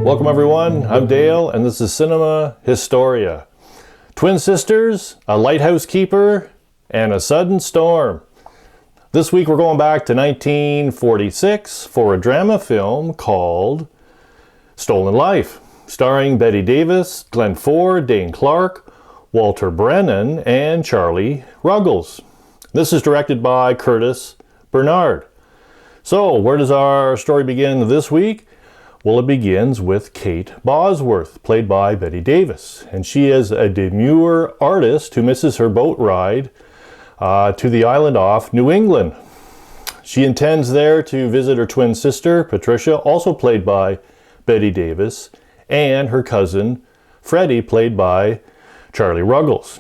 Welcome everyone, I'm Dale and this is Cinema Historia. Twin sisters, a lighthouse keeper, and a sudden storm. This week we're going back to 1946 for a drama film called Stolen Life, starring Bette Davis, Glenn Ford, Dane Clark, Walter Brennan, and Charlie Ruggles. This is directed by Curtis Bernard. So, where does our story begin this week? Well, it begins with Kate Bosworth, played by Bette Davis. And she is a demure artist who misses her boat ride to the island off New England. She intends there to visit her twin sister, Patricia, also played by Bette Davis, and her cousin, Freddie, played by Charlie Ruggles.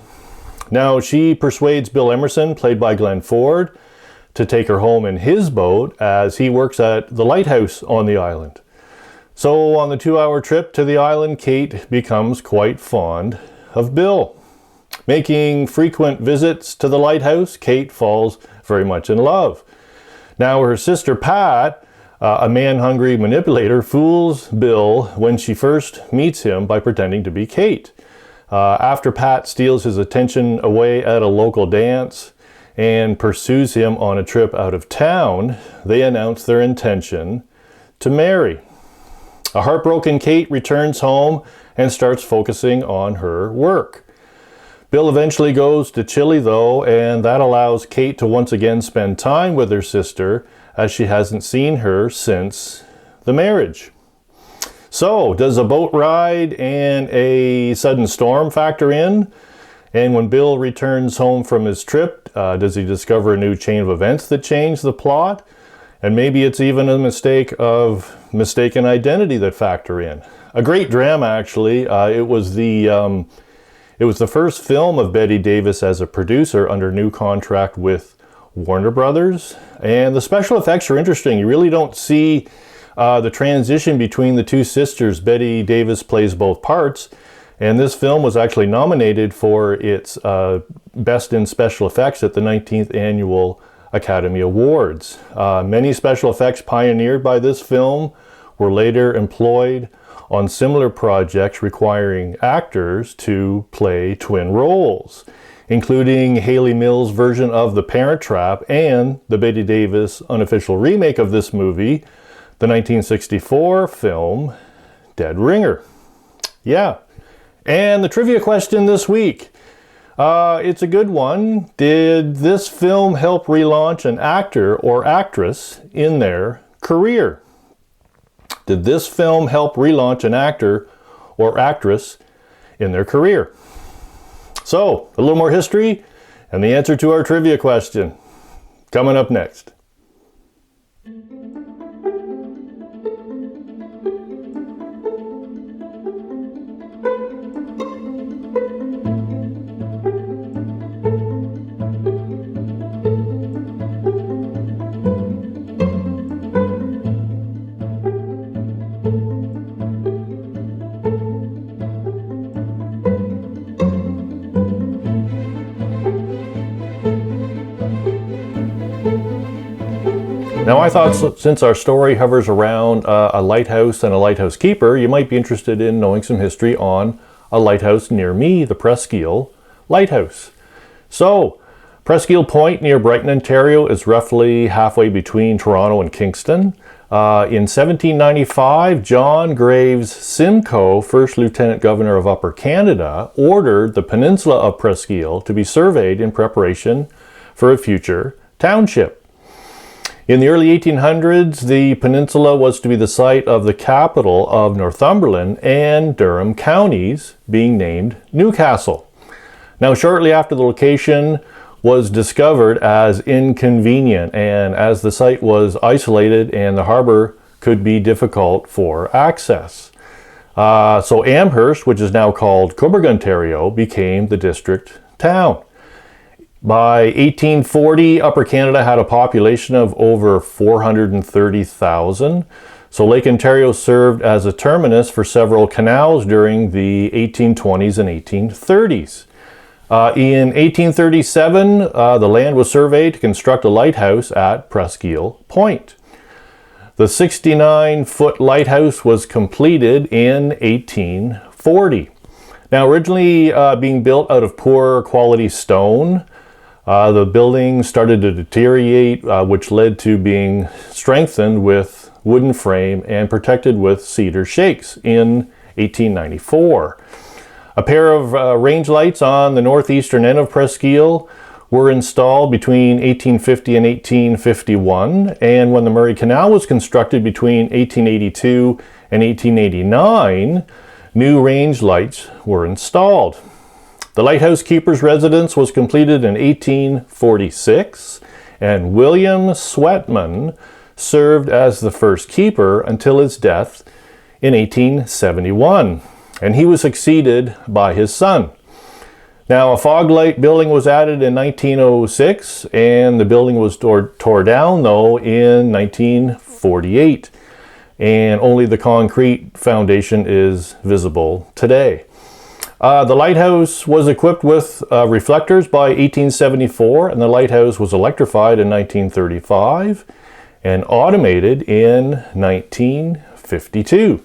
Now, she persuades Bill Emerson, played by Glenn Ford, to take her home in his boat as he works at the Lighthouse on the island. So on the 2-hour trip to the island, Kate becomes quite fond of Bill. Making frequent visits to the Lighthouse, Kate falls very much in love. Now her sister Pat, a man-hungry manipulator, fools Bill when she first meets him by pretending to be Kate. After Pat steals his attention away at a local dance and pursues him on a trip out of town, they announce their intention to marry. A heartbroken Kate returns home and starts focusing on her work. Bill eventually goes to Chile though, and that allows Kate to once again spend time with her sister as she hasn't seen her since the marriage. So, does a boat ride and a sudden storm factor in? And when Bill returns home from his trip, does he discover a new chain of events that change the plot? And maybe it's even a mistake of mistaken identity that factor in. A great drama, actually. It was the first film of Bette Davis as a producer under new contract with Warner Brothers. And the special effects are interesting. You really don't see the transition between the two sisters. Bette Davis plays both parts. And this film was actually nominated for its Best in Special Effects at the 19th Annual Academy Awards. Many special effects pioneered by this film were later employed on similar projects requiring actors to play twin roles, including Haley Mills' version of The Parent Trap and the Bette Davis unofficial remake of this movie, the 1964 film Dead Ringer. Yeah. And the trivia question this week, it's a good one. Did this film help relaunch an actor or actress in their career? Did this film help relaunch an actor or actress in their career? So, a little more history and the answer to our trivia question coming up next. Now I thought since our story hovers around a lighthouse and a lighthouse keeper, you might be interested in knowing some history on a lighthouse near me, the Presqu'ile Lighthouse. So, Presqu'ile Point near Brighton, Ontario is roughly halfway between Toronto and Kingston. In 1795, John Graves Simcoe, first Lieutenant Governor of Upper Canada, ordered the peninsula of Presqu'ile to be surveyed in preparation for a future township. In the early 1800s, the peninsula was to be the site of the capital of Northumberland and Durham counties, being named Newcastle. Now, shortly after the location was discovered as inconvenient, and as the site was isolated and the harbor could be difficult for access. So Amherst, which is now called Cobourg, Ontario, became the district town. By 1840, Upper Canada had a population of over 430,000. So Lake Ontario served as a terminus for several canals during the 1820s and 1830s. In 1837, the land was surveyed to construct a lighthouse at Presqu'ile Point. The 69-foot lighthouse was completed in 1840. Now, originally being built out of poor quality stone, the building started to deteriorate, which led to being strengthened with wooden frame and protected with cedar shakes in 1894. A pair of range lights on the northeastern end of Presqu'ile were installed between 1850 and 1851, and when the Murray Canal was constructed between 1882 and 1889, new range lights were installed. The lighthouse keeper's residence was completed in 1846, and William Sweatman served as the first keeper until his death in 1871, and he was succeeded by his son. Now, a fog light building was added in 1906, and the building was tore down, though, in 1948. And only the concrete foundation is visible today. The lighthouse was equipped with reflectors by 1874, and the lighthouse was electrified in 1935 and automated in 1952.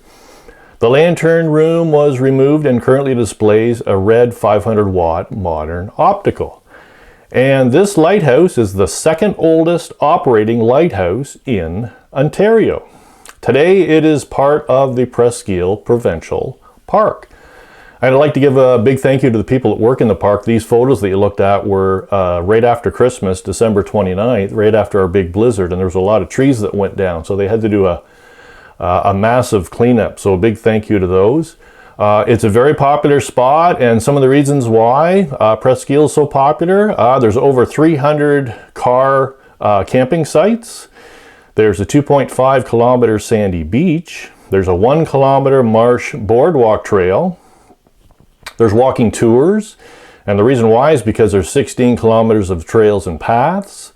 The lantern room was removed and currently displays a red 500-watt modern optical. And this lighthouse is the second oldest operating lighthouse in Ontario. Today it is part of the Presqu'ile Provincial Park. I'd like to give a big thank you to the people that work in the park. These photos that you looked at were right after Christmas, December 29th, right after our big blizzard, and there was a lot of trees that went down, so they had to do a massive cleanup. So a big thank you to those. It's a very popular spot, and some of the reasons why Presqu'ile is so popular, there's over 300 car camping sites. There's a 2.5 kilometer sandy beach. There's a 1 kilometer marsh boardwalk trail. There's walking tours, and the reason why is because there's 16 kilometers of trails and paths.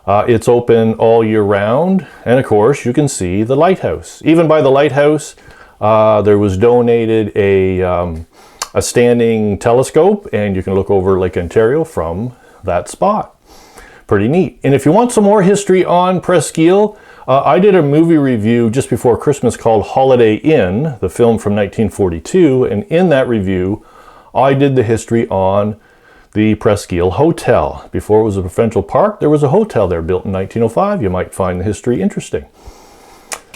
It's open all year round, and of course you can see the lighthouse. Even by the lighthouse, there was donated a standing telescope, and you can look over Lake Ontario from that spot. Pretty neat. And if you want some more history on Presqu'ile, I did a movie review just before Christmas called Holiday Inn, the film from 1942, and in that review, I did the history on the Presqu'ile Hotel. Before it was a provincial park, there was a hotel there built in 1905. You might find the history interesting.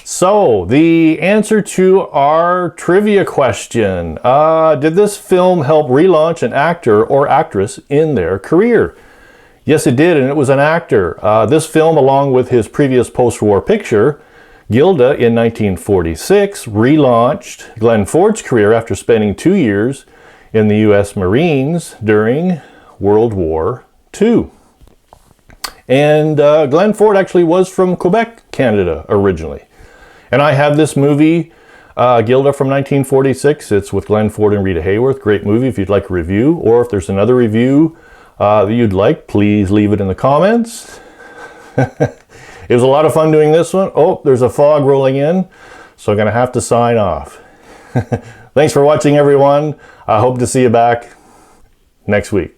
So, the answer to our trivia question. Did this film help relaunch an actor or actress in their career? Yes, it did, and it was an actor. This film, along with his previous post-war picture, Gilda, in 1946, relaunched Glenn Ford's career after spending 2 years in the U.S. Marines during World War II. And Glenn Ford actually was from Quebec, Canada, originally. And I have this movie, Gilda from 1946. It's with Glenn Ford and Rita Hayworth. Great movie if you'd like a review, or if there's another review that you'd like, please leave it in the comments. It was a lot of fun doing this one. Oh, there's a fog rolling in, so I'm going to have to sign off. Thanks for watching, everyone. I hope to see you back next week.